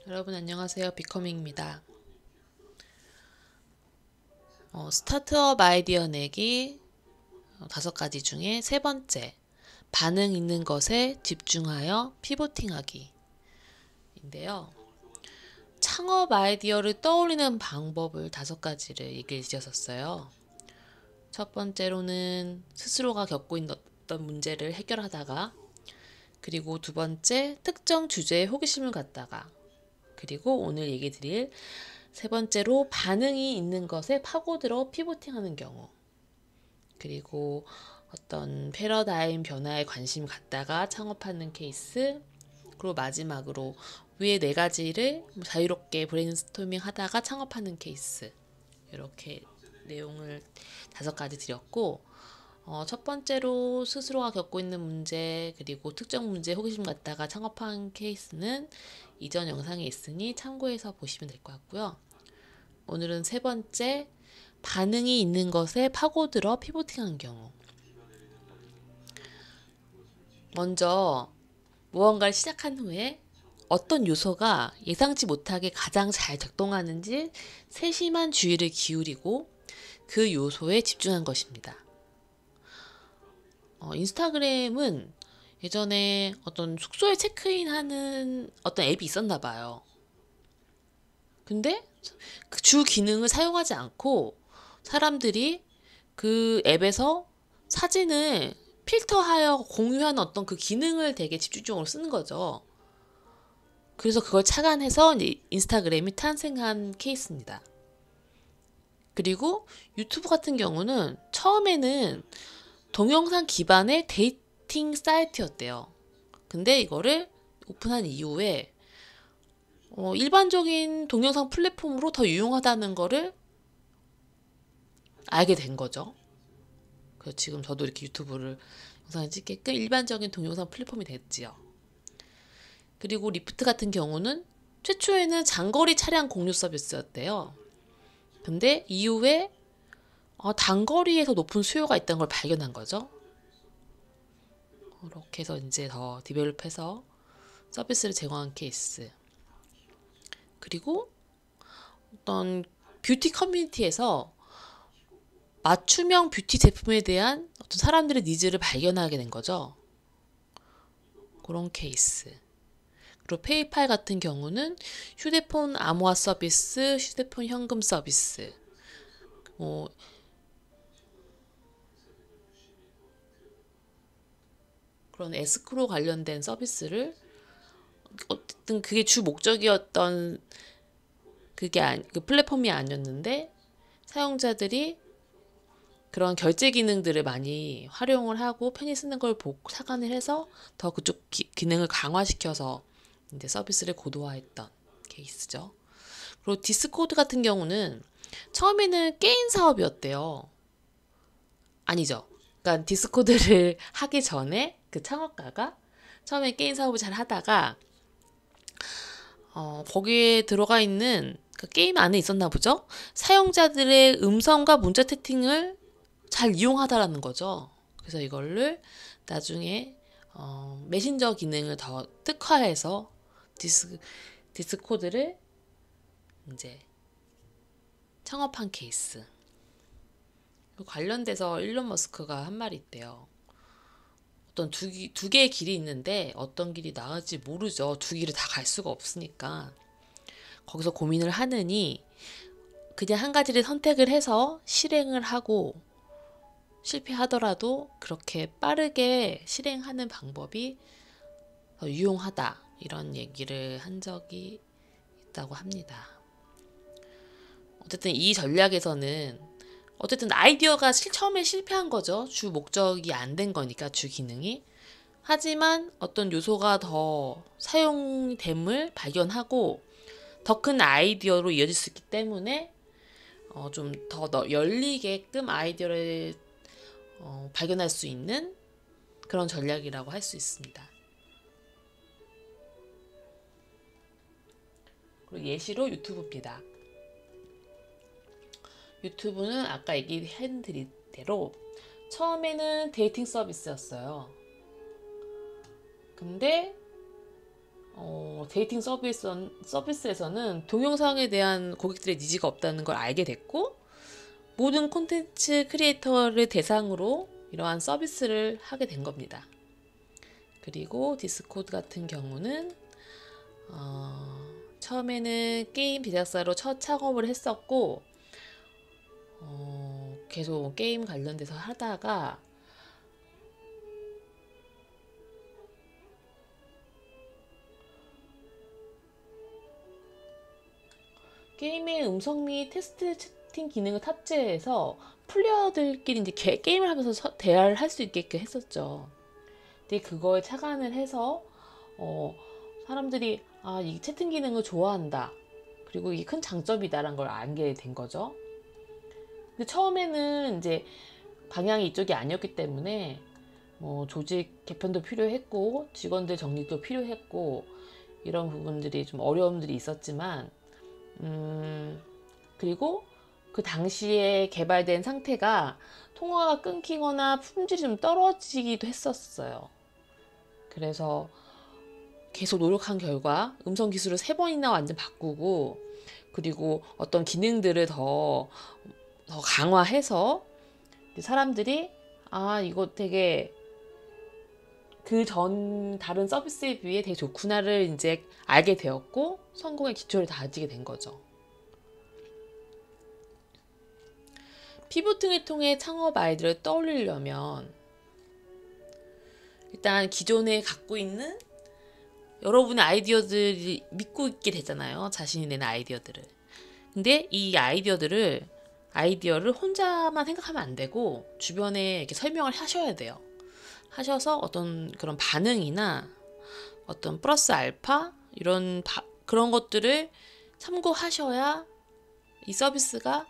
여러분 안녕하세요. 비커밍입니다. 스타트업 아이디어 내기 5가지 중에 세 번째, 반응 있는 것에 집중하여 피보팅하기 인데요. 창업 아이디어를 떠올리는 방법을 5가지를 얘기해 주셨어요. 첫 번째로는 스스로가 겪고 있는 어떤 문제를 해결하다가, 그리고 두 번째, 특정 주제에 호기심을 갖다가, 그리고 오늘 얘기 드릴 세 번째로 반응이 있는 것에 파고들어 피보팅하는 경우, 그리고 어떤 패러다임 변화에 관심 갖다가 창업하는 케이스, 그리고 마지막으로 위에 4가지를 자유롭게 브레인스토밍 하다가 창업하는 케이스, 이렇게 내용을 5가지 드렸고, 첫 번째로 스스로가 겪고 있는 문제, 그리고 특정 문제에 호기심 갖다가 창업한 케이스는 이전 영상에 있으니 참고해서 보시면 될 것 같고요. 오늘은 세 번째, 반응이 있는 것에 파고들어 피보팅한 경우. 먼저 무언가를 시작한 후에 어떤 요소가 예상치 못하게 가장 잘 작동하는지 세심한 주의를 기울이고 그 요소에 집중한 것입니다. 인스타그램은 예전에 어떤 숙소에 체크인하는 어떤 앱이 있었나 봐요. 근데 그 주 기능을 사용하지 않고 사람들이 그 앱에서 사진을 필터하여 공유하는 어떤 그 기능을 되게 집중적으로 쓰는 거죠. 그래서 그걸 착안해서 인스타그램이 탄생한 케이스입니다. 그리고 유튜브 같은 경우는 처음에는 동영상 기반의 데이팅 사이트였대요. 근데 이거를 오픈한 이후에 일반적인 동영상 플랫폼으로 더 유용하다는 거를 알게 된 거죠. 그래서 지금 저도 이렇게 유튜브를 영상을 찍게끔 일반적인 동영상 플랫폼이 됐지요. 그리고 리프트 같은 경우는 최초에는 장거리 차량 공유 서비스였대요. 근데 이후에 단거리에서 높은 수요가 있다는 걸 발견한 거죠. 그렇게 해서 이제 더 디벨롭해서 서비스를 제공한 케이스. 그리고 어떤 뷰티 커뮤니티에서 맞춤형 뷰티 제품에 대한 어떤 사람들의 니즈를 발견하게 된 거죠. 그런 케이스. 그리고 페이팔 같은 경우는 휴대폰 암호화 서비스, 휴대폰 현금 서비스, 그런 에스크로 관련된 서비스를, 어쨌든 그게 주 목적이었던 그 플랫폼이 아니었는데 사용자들이 그런 결제 기능들을 많이 활용을 하고 편히 쓰는 걸 보고 착안을 해서 더 그쪽 기능을 강화시켜서 이제 서비스를 고도화했던 케이스죠. 그리고 디스코드 같은 경우는 처음에는 게임 사업이었대요. 아니죠. 그러니까 디스코드를 하기 전에 그 창업가가 처음에 게임 사업을 잘 하다가 거기에 들어가 있는 그 게임 안에 있었나 보죠. 사용자들의 음성과 문자 채팅을 잘 이용하다라는 거죠. 그래서 이거를 나중에 메신저 기능을 더 특화해서 디스코드를 이제 창업한 케이스. 관련돼서 일론 머스크가 한 말이 있대요. 어떤 두 개의 길이 있는데 어떤 길이 나을지 모르죠. 두 길을 다 갈 수가 없으니까. 거기서 고민을 하느니 그냥 한 가지를 선택을 해서 실행을 하고 실패하더라도 그렇게 빠르게 실행하는 방법이 더 유용하다. 이런 얘기를 한 적이 있다고 합니다. 어쨌든 이 전략에서는 어쨌든 아이디어가 처음에 실패한 거죠. 주 목적이 안 된 거니까, 주 기능이. 하지만 어떤 요소가 더 사용됨을 발견하고 더 큰 아이디어로 이어질 수 있기 때문에 좀 더 열리게끔 아이디어를 발견할 수 있는 그런 전략이라고 할 수 있습니다. 그리고 예시로 유튜브입니다. 유튜브는 아까 얘기해드린 대로 처음에는 데이팅 서비스였어요. 근데 데이팅 서비스에서는 동영상에 대한 고객들의 니즈가 없다는 걸 알게 됐고, 모든 콘텐츠 크리에이터를 대상으로 이러한 서비스를 하게 된 겁니다. 그리고 디스코드 같은 경우는 처음에는 게임 제작사로 첫 창업을 했었고, 계속 게임 관련돼서 하다가 게임의 음성 및 텍스트 채팅 기능을 탑재해서 플레이어들끼리 이제 게임을 하면서 대화를 할 수 있게끔 했었죠. 근데 그거에 착안을 해서 사람들이 이 채팅 기능을 좋아한다. 그리고 이게 큰 장점이다라는 걸 알게 된 거죠. 근데 처음에는 이제 방향이 이쪽이 아니었기 때문에 조직 개편도 필요했고 직원들 정리도 필요했고 이런 부분들이 좀 어려움들이 있었지만 그리고 그 당시에 개발된 상태가 통화가 끊기거나 품질이 좀 떨어지기도 했었어요. 그래서 계속 노력한 결과 음성 기술을 3번이나 완전 바꾸고, 그리고 어떤 기능들을 더 강화해서 사람들이 이거 되게 그 전 다른 서비스에 비해 되게 좋구나를 이제 알게 되었고, 성공의 기초를 다지게 된 거죠. 피보팅을 통해 창업 아이디어를 떠올리려면 일단 기존에 갖고 있는 여러분의 아이디어들이 믿고 있게 되잖아요. 자신이 내는 아이디어들을. 근데 이 아이디어를 혼자만 생각하면 안 되고 주변에 이렇게 설명을 하셔야 돼요. 하셔서 어떤 그런 반응이나 어떤 플러스 알파 이런 그런 것들을 참고하셔야 이 서비스가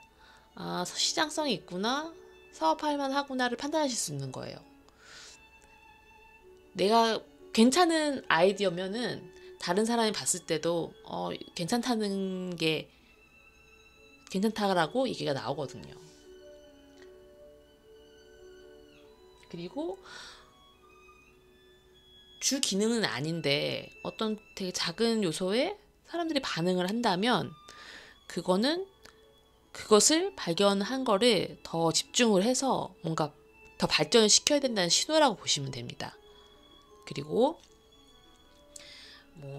시장성이 있구나, 사업할 만하구나를 판단하실 수 있는 거예요. 내가 괜찮은 아이디어면은 다른 사람이 봤을 때도 괜찮다라고 얘기가 나오거든요. 그리고 주 기능은 아닌데 어떤 되게 작은 요소에 사람들이 반응을 한다면 그것을 발견한 거를 더 집중을 해서 뭔가 더 발전을 시켜야 된다는 신호라고 보시면 됩니다. 그리고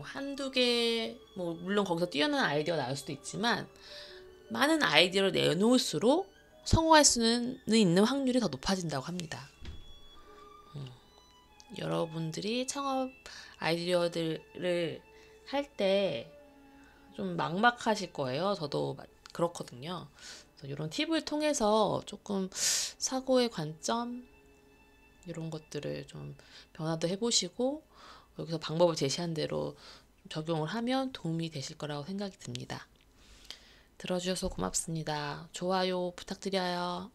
한두 개, 물론 거기서 뛰어난 아이디어가 나올 수도 있지만 많은 아이디어를 내놓을수록 성공할 수는 있는 확률이 더 높아진다고 합니다. 여러분들이 창업 아이디어들을 할 때 좀 막막하실 거예요. 저도 그렇거든요. 그래서 이런 팁을 통해서 조금 사고의 관점 이런 것들을 좀 변화도 해보시고 여기서 방법을 제시한 대로 적용을 하면 도움이 되실 거라고 생각이 듭니다. 들어주셔서 고맙습니다. 좋아요 부탁드려요.